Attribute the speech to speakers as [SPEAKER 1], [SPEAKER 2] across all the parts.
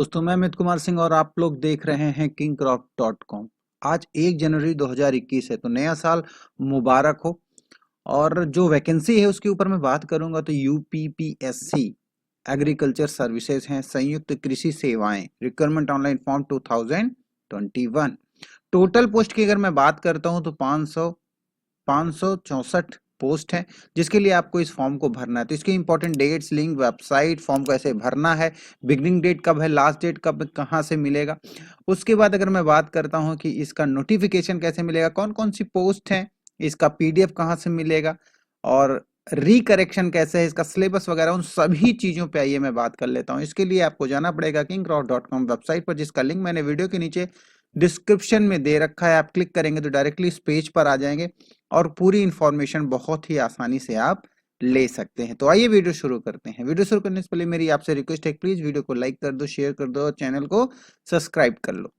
[SPEAKER 1] दोस्तों मैं अमित कुमार सिंह और आप लोग देख रहे हैं kingcraft.com। आज 1 जनवरी 2021 है तो नया साल मुबारक हो। और जो वैकेंसी है उसके ऊपर मैं बात करूंगा तो यूपीपीएससी एग्रीकल्चर सर्विसेज हैं, संयुक्त कृषि सेवाएं, requirement online form 2021। Total post की अगर मैं बात करता हूं तो 564 पोस्ट है जिसके लिए आपको इस फॉर्म को भरना है। तो इसके important dates, link, website, form कैसे भरना है, बिगनिंग डेट कब है, लास्ट डेट कब, कहाँ से मिलेगा। उसके बाद अगर मैं बात करता हूँ कि इसका नोटिफिकेशन कैसे मिलेगा, कौन कौन सी पोस्ट है, इसका पीडीएफ कहाँ से मिलेगा और रिकरेक्शन कैसे है, इसका सिलेबस वगैरह, उन सभी चीजों पे आइए मैं बात कर लेता हूँ। इसके लिए आपको जाना पड़ेगा kingcraft.com वेबसाइट पर, जिसका लिंक मैंने वीडियो के नीचे डिस्क्रिप्शन में दे रखा है। आप क्लिक करेंगे तो डायरेक्टली इस पेज पर आ जाएंगे और पूरी इंफॉर्मेशन बहुत ही आसानी से आप ले सकते हैं। तो आइए वीडियो शुरू करते हैं। वीडियो शुरू करने से पहले मेरी आपसे रिक्वेस्ट है, प्लीज वीडियो को लाइक कर दो, शेयर कर दो और चैनल को सब्सक्राइब कर लो।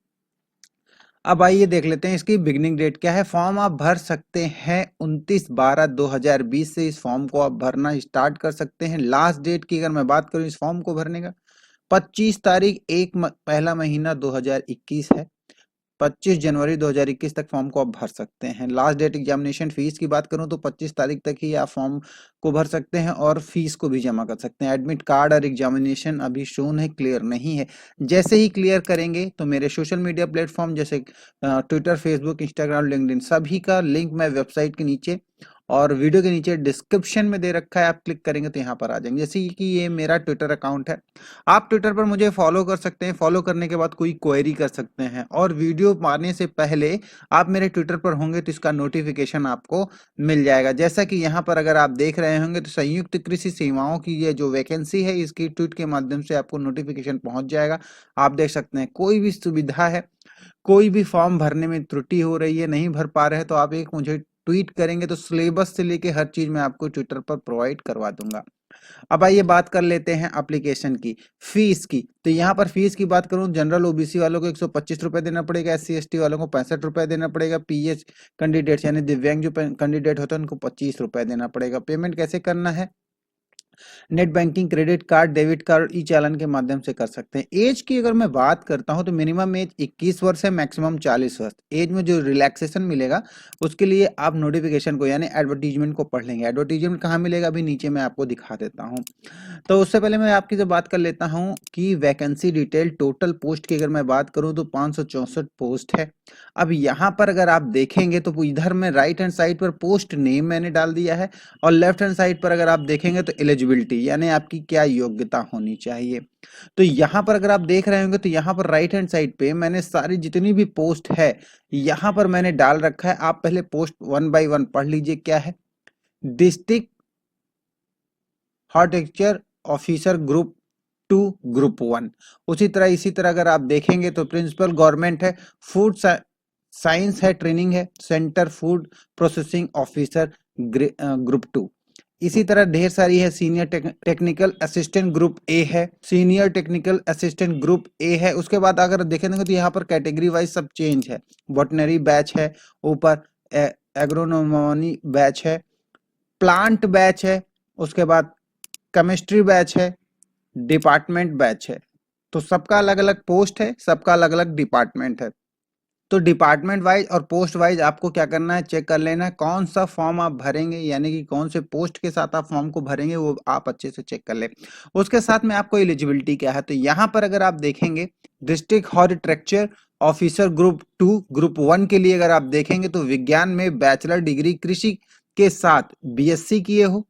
[SPEAKER 1] अब आइए देख लेते हैं इसकी बिगनिंग डेट क्या है। फॉर्म आप भर सकते हैं 29/12/2020 से इस फॉर्म को आप भरना स्टार्ट कर सकते हैं। लास्ट डेट की अगर मैं बात करूं इस फॉर्म को भरने का, 25 तारीख पहला महीना 2021 है। 25 जनवरी 2021 तक फॉर्म को आप भर सकते हैं। लास्ट डेट एग्जामिनेशन फीस की बात करूं तो 25 तारीख तक ही आप फॉर्म को भर सकते हैं और फीस को भी जमा कर सकते हैं। एडमिट कार्ड और एग्जामिनेशन अभी शोन है, क्लियर नहीं है। जैसे ही क्लियर करेंगे तो मेरे सोशल मीडिया प्लेटफॉर्म जैसे ट्विटर, फेसबुक, इंस्टाग्राम, लिंक्डइन सभी का लिंक मैं वेबसाइट के नीचे और वीडियो के नीचे डिस्क्रिप्शन में दे रखा है। आप क्लिक करेंगे तो यहाँ पर आ जाएंगे। जैसे कि ये मेरा ट्विटर अकाउंट है, आप ट्विटर पर मुझे फॉलो कर सकते हैं। फॉलो करने के बाद कोई क्वेरी कर सकते हैं और वीडियो मारने से पहले आप मेरे ट्विटर पर होंगे तो इसका नोटिफिकेशन आपको मिल जाएगा। जैसा कि यहाँ पर अगर आप देख रहे होंगे तो संयुक्त कृषि सेवाओं की ये जो वैकेंसी है इसकी ट्वीट के माध्यम से आपको नोटिफिकेशन पहुंच जाएगा। आप देख सकते हैं कोई भी सुविधा है, कोई भी फॉर्म भरने में त्रुटि हो रही है, नहीं भर पा रहे हैं तो आप एक मुझे ट्वीट करेंगे तो सिलेबस से लेके हर चीज मैं आपको ट्विटर पर प्रोवाइड करवा दूंगा। अब आइए बात कर लेते हैं एप्लीकेशन की, फीस की। तो यहाँ पर फीस की बात करूं, जनरल ओबीसी वालों को 125 रुपए देना पड़ेगा, एससी एसटी वालों को 65 रुपए देना पड़ेगा, पीएच कैंडिडेट्स यानी दिव्यांग जो कैंडिडेट होते हैं उनको 25 रुपए देना पड़ेगा। पेमेंट कैसे करना है, net banking, credit card, debit card, e चालान के माध्यम से कर सकते हैं। एज की अगर मैं बात करता हूं तो मिनिमम एज 21 वर्ष है, मैक्सिमम 40 वर्ष। एज में जो रिलैक्सेशन मिलेगा उसके लिए आप नोटिफिकेशन को यानी एडवर्टीजमेंट को पढ़ लेंगे। एडवर्टीजमेंट कहाँ मिलेगा अभी नीचे मैं आपको दिखा देता हूँ। तो उससे पहले मैं आपकी से बात कर लेता हूँ कि वैकेंसी डिटेल, टोटल पोस्ट की अगर मैं बात करूँ तो 564 पोस्ट है। अब यहाँ पर अगर आप देखेंगे तो इधर में राइट हैंड साइड पर पोस्ट नेम मैंने डाल दिया है और लेफ्ट हैंड साइड पर अगर आप देखेंगे तो एलिजिबिलिटी यानी आपकी क्या योग्यता होनी चाहिए। तो यहाँ पर अगर आप देख रहे होंगे तो यहाँ पर राइट हैंड साइड पे मैंने सारी जितनी भी पोस्ट है यहाँ पर मैंने डाल रखा है। आप पहले पोस्ट 1 बाय 1 पढ़ लीजिए क्या है। District horticulture officer group 2 group 1। उसी तरह इसी तरह अगर आप देखेंगे तो प्रिंसिपल गवर्नमेंट है, फूड साइंस है, ट्रेनिंग है, centre food processing officer group 2। इसी तरह ढेर सारी है। Senior technical assistant group A है, senior technical assistant group A है। उसके बाद अगर देखेंगे तो यहाँ पर कैटेगरी वाइज सब चेंज है। बॉटनरी बैच है, ऊपर एग्रोनोमी बैच है, प्लांट बैच है, उसके बाद केमिस्ट्री बैच है, डिपार्टमेंट बैच है। तो सबका अलग अलग पोस्ट है, सबका अलग अलग डिपार्टमेंट है। तो डिपार्टमेंट वाइज और पोस्ट वाइज आपको क्या करना है, चेक कर लेना है कौन सा फॉर्म आप भरेंगे, यानी कि कौन से पोस्ट के साथ आप फॉर्म को भरेंगे वो आप अच्छे से चेक कर ले। उसके साथ में आपको एलिजिबिलिटी क्या है, तो यहाँ पर अगर आप देखेंगे district horticulture officer group 2 group 1 के लिए अगर आप देखेंगे तो विज्ञान में बैचलर डिग्री कृषि के साथ बीएससी किए हो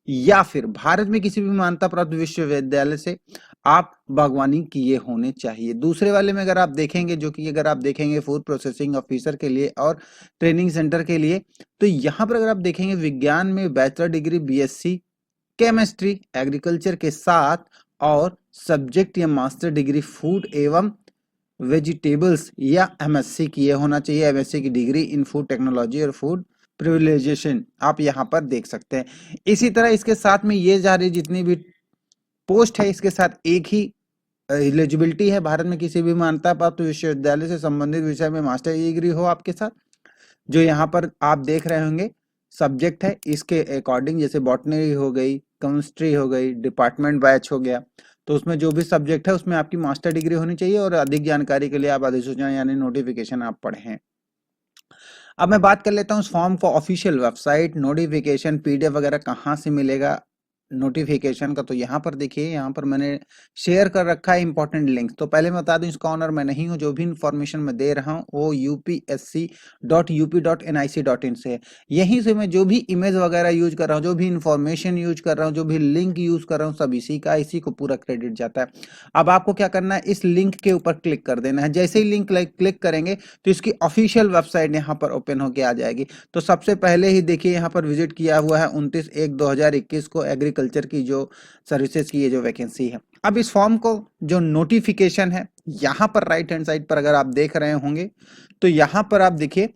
[SPEAKER 1] या फिर भारत में किसी भी मान्यता प्राप्त विश्वविद्यालय से आप बागवानी किए होने चाहिए। दूसरे वाले में अगर आप देखेंगे, जो कि अगर आप देखेंगे फूड प्रोसेसिंग ऑफिसर के लिए और ट्रेनिंग सेंटर के लिए, तो यहाँ पर अगर आप देखेंगे विज्ञान में bachelor degree BSc chemistry agriculture के साथ और सब्जेक्ट या मास्टर डिग्री फूड एवं वेजिटेबल्स या एमएससी किए होना चाहिए। एमएससी की डिग्री इन फूड टेक्नोलॉजी और फूड प्रिविलेजेशन आप यहाँ पर देख सकते हैं। इसी तरह इसके साथ में ये जा रही जितनी भी पोस्ट है इसके साथ एक ही एलिजिबिलिटी है, भारत में किसी भी मान्यता प्राप्त विश्वविद्यालय से संबंधित विषय में मास्टर डिग्री हो आपके साथ। जो यहाँ पर आप देख रहे होंगे सब्जेक्ट है इसके अकॉर्डिंग, जैसे बॉटनी हो गई, केमिस्ट्री हो गई, डिपार्टमेंट बैच हो गया, तो उसमें जो भी सब्जेक्ट है उसमें आपकी मास्टर डिग्री होनी चाहिए और अधिक जानकारी के लिए आप अधिसूचना यानी नोटिफिकेशन आप पढ़ें। अब मैं बात कर लेता हूँ उस फॉर्म को ऑफिशियल वेबसाइट, नोटिफिकेशन, पीडीएफ वगैरह कहाँ से मिलेगा नोटिफिकेशन का। तो यहाँ पर देखिए, यहाँ पर मैंने शेयर कर रखा है इंपॉर्टेंट लिंक। तो पहले मैं बता दूं, इसका ऑनर मैं नहीं हूँ, जो भी इंफॉर्मेशन मैं दे रहा हूँ वो upsc.up.nic.in से है। यहीं से मैं जो भी इमेज वगैरह यूज कर रहा हूँ, जो भी इंफॉर्मेशन यूज कर रहा हूँ, जो भी लिंक यूज कर रहा हूँ, सब इसी का, इसी को पूरा क्रेडिट जाता है। अब आपको क्या करना है, इस लिंक के ऊपर क्लिक कर देना है। जैसे ही लिंक क्लिक करेंगे तो इसकी ऑफिशियल वेबसाइट यहाँ पर ओपन होके आ जाएगी। तो सबसे पहले ही देखिए यहाँ पर विजिट किया हुआ है 29/1/2021 को एग्रीकल्चर की जो सर्विसेज की ये जो वैकेंसी है। अब इस फॉर्म को जो नोटिफिकेशन है, यहाँ पर राइट हैंड साइड पर अगर आप देख रहे होंगे तो यहाँ पर आप देखिए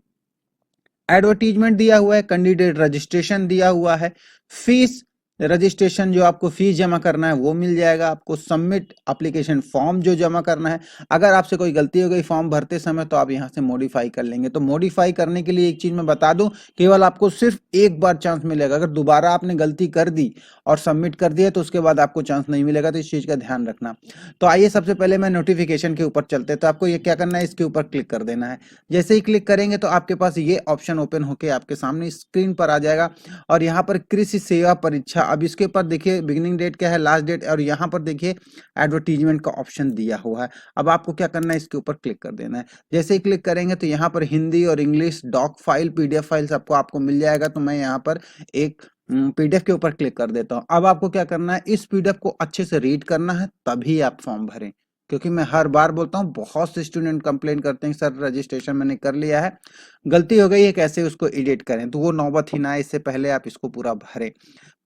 [SPEAKER 1] एडवर्टीजमेंट दिया हुआ है, कैंडिडेट रजिस्ट्रेशन दिया हुआ है, फीस रजिस्ट्रेशन जो आपको फीस जमा करना है वो मिल जाएगा आपको, सबमिट एप्लीकेशन फॉर्म जो जमा करना है। अगर आपसे कोई गलती हो गई फॉर्म भरते समय तो आप यहाँ से मॉडिफाई कर लेंगे। तो मॉडिफाई करने के लिए एक चीज मैं बता दूं, केवल आपको सिर्फ एक बार चांस मिलेगा। अगर दोबारा आपने गलती कर दी और सबमिट कर दिया तो उसके बाद आपको चांस नहीं मिलेगा, तो इस चीज का ध्यान रखना। तो आइए सबसे पहले मैं नोटिफिकेशन के ऊपर चलते हैं। तो आपको ये क्या करना है, इसके ऊपर क्लिक कर देना है। जैसे ही क्लिक करेंगे तो आपके पास ये ऑप्शन ओपन होके आपके सामने स्क्रीन पर आ जाएगा और यहाँ पर कृषि सेवा परीक्षा, अब इसके ऊपर देखिए बिगिनिंग डेट क्या है, लास्ट डेट, और यहाँ पर देखिए एडवर्टीजमेंट का ऑप्शन दिया हुआ है। अब आपको क्या करना है, इसके ऊपर क्लिक कर देना है। जैसे ही क्लिक करेंगे तो यहाँ पर हिंदी और English doc file, PDF file सबको आपको मिल जाएगा। तो मैं यहाँ पर एक पीडीएफ के ऊपर क्लिक कर देता हूँ। अब आपको क्या करना है, इस पीडीएफ को अच्छे से रीड करना है तभी आप फॉर्म भरें, क्योंकि मैं हर बार बोलता हूँ, बहुत से स्टूडेंट कंप्लेन करते हैं सर रजिस्ट्रेशन मैंने कर लिया है, गलती हो गई है, कैसे उसको एडिट करें। तो वो नौबत ही ना आए, इससे पहले आप इसको पूरा भरें,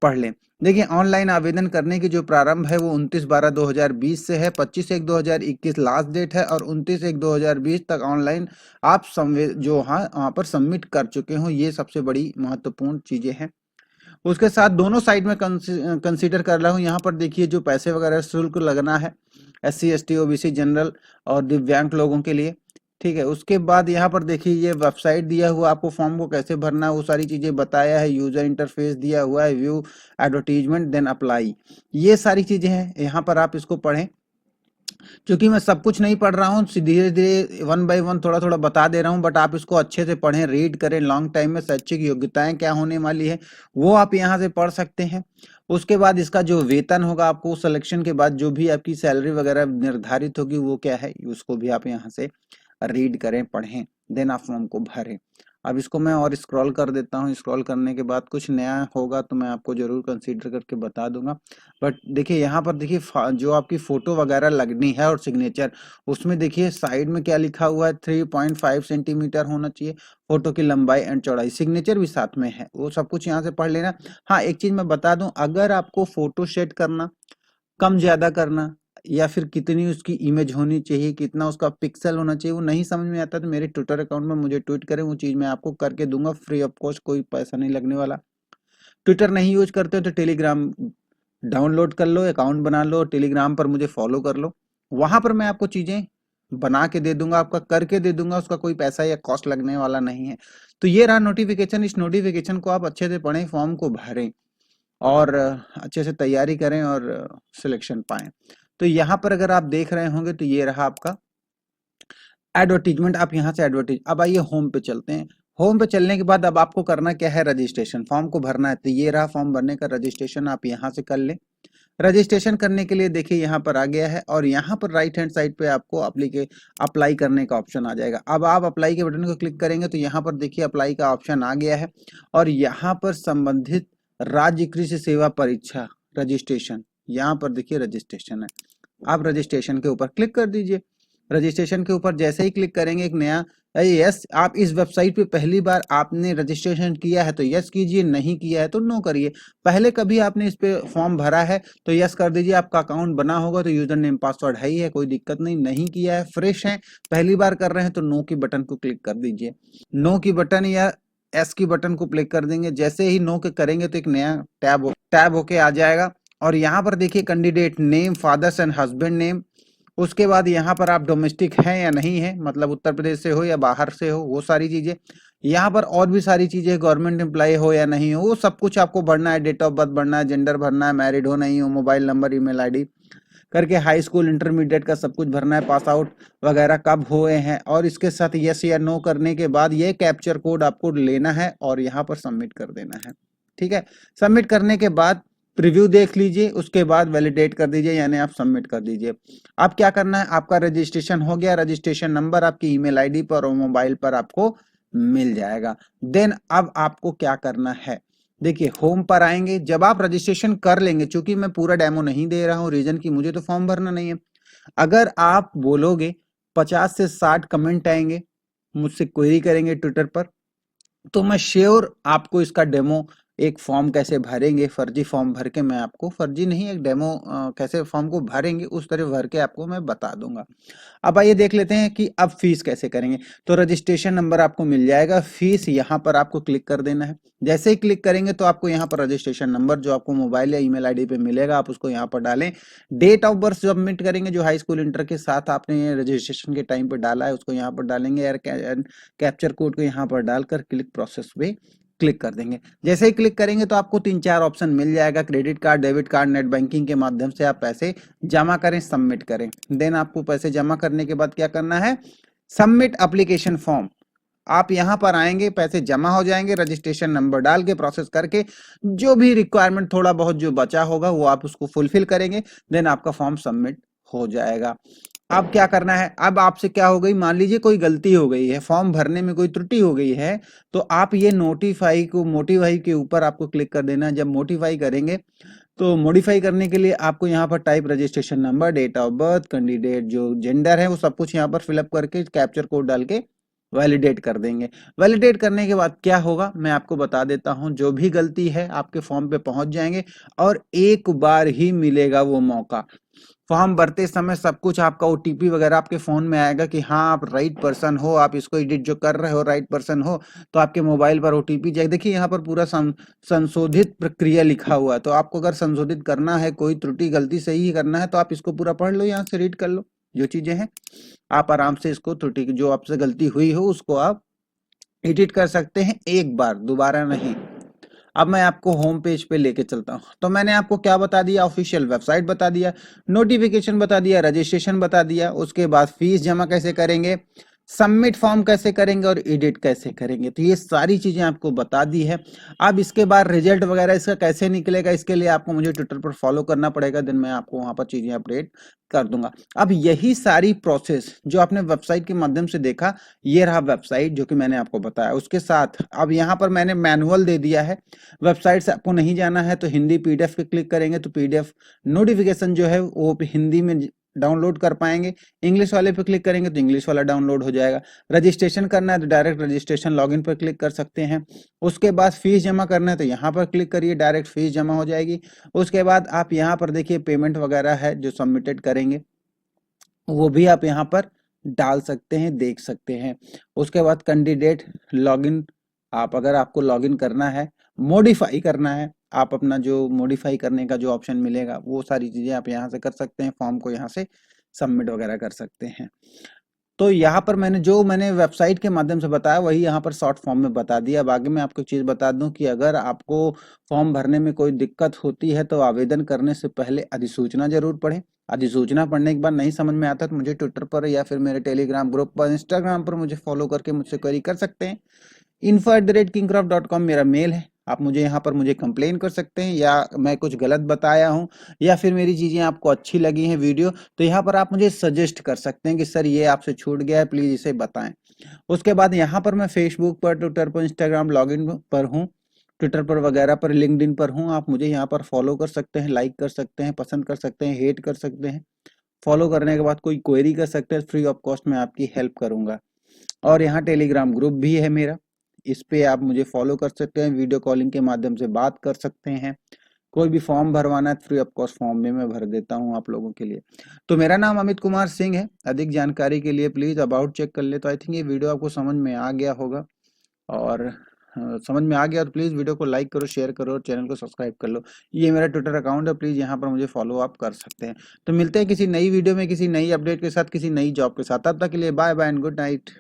[SPEAKER 1] पढ़ लें। देखिए ऑनलाइन आवेदन करने की जो प्रारंभ है वो 29/12/2020 से है, 25/1/2021 लास्ट डेट है और 29/1/2020 तक ऑनलाइन आप जो वहाँ पर सबमिट कर चुके हो, ये सबसे बड़ी महत्वपूर्ण चीजें हैं। उसके साथ दोनों साइड में कंसीडर कर रहा हूँ। यहाँ पर देखिए जो पैसे वगैरह शुल्क लगना है SC ST OBC जनरल और दिव्यांग लोगों के लिए, ठीक है। उसके बाद यहाँ पर देखिए ये वेबसाइट दिया हुआ, आपको फॉर्म को कैसे भरना है वो सारी चीजें बताया है, यूजर इंटरफेस दिया हुआ है, व्यू एडवर्टीजमेंट देन अप्लाई, ये सारी चीजें हैं। यहाँ पर आप इसको पढ़ें। क्योंकि मैं सब कुछ नहीं पढ़ रहा हूँ, धीरे धीरे 1 बाय 1 थोड़ा थोड़ा बता दे रहा हूँ, बट आप इसको अच्छे से पढ़ें, रीड करें। लॉन्ग टाइम में शैक्षिक योग्यताएं क्या होने वाली है वो आप यहाँ से पढ़ सकते हैं। उसके बाद इसका जो वेतन होगा आपको सिलेक्शन के बाद, जो भी आपकी सैलरी वगैरह निर्धारित होगी वो क्या है, उसको भी आप यहाँ से रीड करें, पढ़ें, देन आप फॉर्म को भरें। अब इसको मैं और स्क्रॉल कर देता हूँ। स्क्रॉल करने के बाद कुछ नया होगा तो मैं आपको जरूर कंसीडर करके बता दूंगा। बट देखिए यहाँ पर देखिए जो आपकी फोटो वगैरह लगनी है और सिग्नेचर, उसमें देखिए साइड में क्या लिखा हुआ है, 3.5 सेंटीमीटर होना चाहिए फोटो की लंबाई एंड चौड़ाई, सिग्नेचर भी साथ में है, वो सब कुछ यहाँ से पढ़ लेना। हाँ एक चीज मैं बता दूं, अगर आपको फोटो सेट करना, कम ज्यादा करना, या फिर कितनी उसकी इमेज होनी चाहिए, कितना उसका पिक्सल होना चाहिए, वो नहीं समझ में आता तो मेरे ट्विटर अकाउंट में मुझे ट्वीट करें, वो चीज मैं आपको करके दूंगा फ्री ऑफ कॉस्ट, कोई पैसा नहीं लगने वाला। ट्विटर नहीं यूज करते हो तो टेलीग्राम डाउनलोड कर लो, अकाउंट बना लो, टेलीग्राम पर मुझे फॉलो कर लो, वहां पर मैं आपको चीजें बना के दे दूंगा, आपका करके दे दूंगा, उसका कोई पैसा या कॉस्ट लगने वाला नहीं है। तो ये रहा नोटिफिकेशन। इस नोटिफिकेशन को आप अच्छे से पढ़ें, फॉर्म को भरें और अच्छे से तैयारी करें और सिलेक्शन पाएं। तो यहाँ पर अगर आप देख रहे होंगे तो ये रहा आपका एडवर्टीजमेंट। आप यहाँ से अब आइए होम पे चलते हैं। होम पे चलने के बाद अब आपको करना क्या है, रजिस्ट्रेशन, फॉर्म को भरना है। तो ये रहा फॉर्म भरने का रजिस्ट्रेशन, आप यहाँ से कर लें। रजिस्ट्रेशन करने के लिए देखिए यहाँ पर आ गया है और यहाँ पर राइट हैंड साइड पे आपको अप्लाई करने का ऑप्शन आ जाएगा। अब आप अप्लाई के बटन को क्लिक करेंगे तो यहाँ पर देखिए अप्लाई का ऑप्शन आ गया है और यहाँ पर संबंधित राज्य कृषि सेवा परीक्षा रजिस्ट्रेशन, यहाँ पर देखिए रजिस्ट्रेशन है। आप रजिस्ट्रेशन के ऊपर क्लिक कर दीजिए। रजिस्ट्रेशन के ऊपर जैसे ही क्लिक करेंगे एक नया यस, आप इस वेबसाइट पे पहली बार आपने रजिस्ट्रेशन किया है तो यस कीजिए, नहीं किया है तो नो करिए। पहले कभी आपने इस पे फॉर्म भरा है तो यस कर दीजिए, आपका अकाउंट बना होगा तो यूजर नेम पासवर्ड है ही है, कोई दिक्कत नहीं। नहीं किया है, फ्रेश है, पहली बार कर रहे हैं तो नो की बटन को क्लिक कर दीजिए। नो की बटन या एस की बटन को क्लिक कर देंगे। जैसे ही नो के करेंगे तो एक नया टैब होके आ जाएगा और यहाँ पर देखिए candidate name, father's and husband name. उसके बाद यहाँ पर आप डोमेस्टिक हैं या नहीं है, मतलब उत्तर प्रदेश से हो या बाहर से हो, वो सारी चीजें। यहाँ पर और भी सारी चीजें, गवर्नमेंट एम्प्लॉय हो या नहीं हो, वो सब कुछ आपको भरना है। डेट ऑफ बर्थ भरना है, जेंडर भरना है, मैरिड हो नहीं हो, मोबाइल नंबर, ईमेल आईडी, करके हाई स्कूल इंटरमीडिएट का सब कुछ भरना है, पास आउट वगैरह कब हुए हैं, और इसके साथ यस या नो करने के बाद ये कैप्चर कोड आपको लेना है और यहाँ पर सबमिट कर देना है। ठीक है, सबमिट करने के बाद प्रीव्यू देख लीजिए, उसके बाद वैलिडेट कर दीजिए, यानी आप सबमिट कर दीजिए। अब क्या करना है, आपका रजिस्ट्रेशन हो गया, रजिस्ट्रेशन नंबर आपकी ईमेल आईडी पर और मोबाइल पर आपको मिल जाएगा। देन अब आपको क्या करना है, देखिए होम पर आएंगे, जब आप रजिस्ट्रेशन कर लेंगे, चूंकि मैं पूरा डेमो नहीं दे रहा हूं, रीजन की मुझे तो फॉर्म भरना नहीं है। अगर आप बोलोगे 50 से 60 कमेंट आएंगे, मुझसे क्वेरी करेंगे ट्विटर पर, तो मैं श्योर आपको इसका डेमो, एक फॉर्म कैसे भरेंगे, फर्जी फॉर्म भर के मैं आपको, फर्जी नहीं, एक डेमो कैसे फॉर्म को भरेंगे उस तरह भर के आपको मैं बता दूंगा। अब आइए देख लेते हैं कि अब फीस कैसे करेंगे। तो रजिस्ट्रेशन नंबर आपको मिल जाएगा, फीस यहाँ पर आपको क्लिक कर देना है। जैसे ही क्लिक करेंगे तो आपको यहाँ पर रजिस्ट्रेशन नंबर जो आपको मोबाइल या ईमेल आईडी पे मिलेगा, आप उसको यहाँ पर डालें। डेट ऑफ बर्थ सबमिट करेंगे, जो हाई स्कूल इंटर के साथ आपने रजिस्ट्रेशन के टाइम पर डाला है उसको यहाँ पर डालेंगे, यार कैप्चर कोड को यहाँ पर डालकर क्लिक प्रोसेस पे क्लिक कर देंगे। जैसे ही क्लिक करेंगे तो आपको 3-4 ऑप्शन मिल जाएगा, credit card, debit card, net banking के माध्यम से आप पैसे जमा करें, सबमिट करें। देन आपको पैसे जमा करने के बाद क्या करना है, सबमिट एप्लीकेशन फॉर्म। आप यहां पर आएंगे, पैसे जमा हो जाएंगे, रजिस्ट्रेशन नंबर डाल के प्रोसेस करके जो भी रिक्वायरमेंट थोड़ा बहुत जो बचा होगा वो आप उसको फुलफिल करेंगे, देन आपका फॉर्म सबमिट हो जाएगा। अब क्या करना है, अब आपसे क्या हो गई, मान लीजिए कोई गलती हो गई है, फॉर्म भरने में कोई त्रुटि हो गई है, तो आप ये मोटिफाई के ऊपर आपको क्लिक कर देना है। जब मोटिफाई करेंगे तो मॉडिफाई करने के लिए आपको यहाँ पर type registration number, date of birth, candidate जो जेंडर है वो सब कुछ यहाँ पर फिलअप करके कैप्चर कोड डाल के वैलिडेट कर देंगे। वैलिडेट करने के बाद क्या होगा मैं आपको बता देता हूं, जो भी गलती है आपके फॉर्म पे पहुंच जाएंगे और एक बार ही मिलेगा वो मौका। फॉर्म भरते समय सब कुछ आपका ओटीपी वगैरह आपके फोन में आएगा कि हाँ आप राइट पर्सन हो, आप इसको एडिट जो कर रहे हो राइट पर्सन हो, तो आपके मोबाइल पर ओटीपी जाएगा। देखिए यहाँ पर पूरा संशोधित प्रक्रिया लिखा हुआ है, तो आपको अगर संशोधित करना है, कोई त्रुटि गलती सही ही करना है, तो आप इसको पूरा पढ़ लो, यहाँ से रीड कर लो जो चीजें हैं, आप आराम से इसको त्रुटि जो आपसे गलती हुई हो उसको आप एडिट कर सकते हैं, एक बार, दोबारा नहीं। अब मैं आपको होम पेज पे लेके चलता हूं। तो मैंने आपको क्या बता दिया, ऑफिशियल वेबसाइट बता दिया, नोटिफिकेशन बता दिया, रजिस्ट्रेशन बता दिया, उसके बाद फीस जमा कैसे करेंगे, सबमिट फॉर्म कैसे करेंगे और एडिट कैसे करेंगे, तो ये सारी चीजें आपको बता दी है। अब इसके बाद रिजल्ट वगैरह इसका कैसे निकलेगा, इसके लिए आपको मुझे ट्विटर पर फॉलो करना पड़ेगा, दिन मैं आपको वहां पर चीजें अपडेट कर दूंगा। अब यही सारी प्रोसेस जो आपने वेबसाइट के माध्यम से देखा, ये रहा वेबसाइट जो कि मैंने आपको बताया, उसके साथ अब यहाँ पर मैंने मैनुअल दे दिया है। वेबसाइट से आपको नहीं जाना है तो हिंदी पीडीएफ पे क्लिक करेंगे तो पीडीएफ नोटिफिकेशन जो है वो हिंदी में डाउनलोड कर पाएंगे, इंग्लिश वाले पे क्लिक करेंगे तो इंग्लिश वाला डाउनलोड हो जाएगा। रजिस्ट्रेशन करना है तो डायरेक्ट रजिस्ट्रेशन लॉगिन पर क्लिक कर सकते हैं। उसके बाद फीस जमा करना है तो यहाँ पर क्लिक करिए, डायरेक्ट फीस जमा हो जाएगी। उसके बाद आप यहाँ पर देखिए पेमेंट वगैरह है जो सबमिटेड करेंगे वो भी आप यहाँ पर डाल सकते हैं, देख सकते हैं। उसके बाद कैंडिडेट लॉगिन, आप अगर आपको लॉगिन करना है, मॉडिफाई करना है, आप अपना जो मॉडिफाई करने का जो ऑप्शन मिलेगा वो सारी चीजें आप यहाँ से कर सकते हैं, फॉर्म को यहाँ से सबमिट वगैरह कर सकते हैं। तो यहाँ पर मैंने वेबसाइट के माध्यम से बताया वही यहाँ पर शॉर्ट फॉर्म में बता दिया। अब आगे मैं आपको चीज़ बता दूं कि अगर आपको फॉर्म भरने में कोई दिक्कत होती है तो आवेदन करने से पहले अधिसूचना जरूर पढ़ें। अधिसूचना पढ़ने के बाद नहीं समझ में आता तो मुझे ट्विटर पर या फिर मेरे टेलीग्राम ग्रुप पर, इंस्टाग्राम पर मुझे फॉलो करके मुझसे क्वेरी कर सकते हैं। info@kingcraft.com मेरा मेल है, आप मुझे यहाँ पर मुझे कंप्लेन कर सकते हैं, या मैं कुछ गलत बताया हूँ या फिर मेरी चीज़ें आपको अच्छी लगी हैं वीडियो, तो यहाँ पर आप मुझे सजेस्ट कर सकते हैं कि सर ये आपसे छूट गया है, प्लीज़ इसे बताएं। उसके बाद यहाँ पर मैं फेसबुक पर, ट्विटर पर, इंस्टाग्राम लॉगिन पर हूँ, ट्विटर पर वगैरह पर, लिंक्डइन पर हूँ। आप मुझे यहाँ पर फॉलो कर सकते हैं, लाइक कर सकते हैं, पसंद कर सकते हैं, हेट कर सकते हैं। फॉलो करने के बाद कोई क्वेरी कर सकते हैं, फ्री ऑफ कॉस्ट मैं आपकी हेल्प करूँगा। और यहाँ टेलीग्राम ग्रुप भी है मेरा, इस पे आप मुझे फॉलो कर सकते हैं, वीडियो कॉलिंग के माध्यम से बात कर सकते हैं। कोई भी फॉर्म भरवाना है फ्री ऑफ कॉस्ट फॉर्म में मैं भर देता हूं आप लोगों के लिए। तो मेरा नाम अमित कुमार सिंह है। अधिक जानकारी के लिए प्लीज अबाउट चेक कर ले। तो आई थिंक ये वीडियो आपको समझ में आ गया होगा, और समझ में आ गया तो प्लीज़ वीडियो को लाइक करो, शेयर करो और चैनल को सब्सक्राइब कर लो। ये मेरा ट्विटर अकाउंट है, प्लीज़ यहाँ पर मुझे फॉलो अप कर सकते हैं। तो मिलते हैं किसी नई वीडियो में, किसी नई अपडेट के साथ, किसी नई जॉब के साथ। तब तक के लिए bye bye and good night.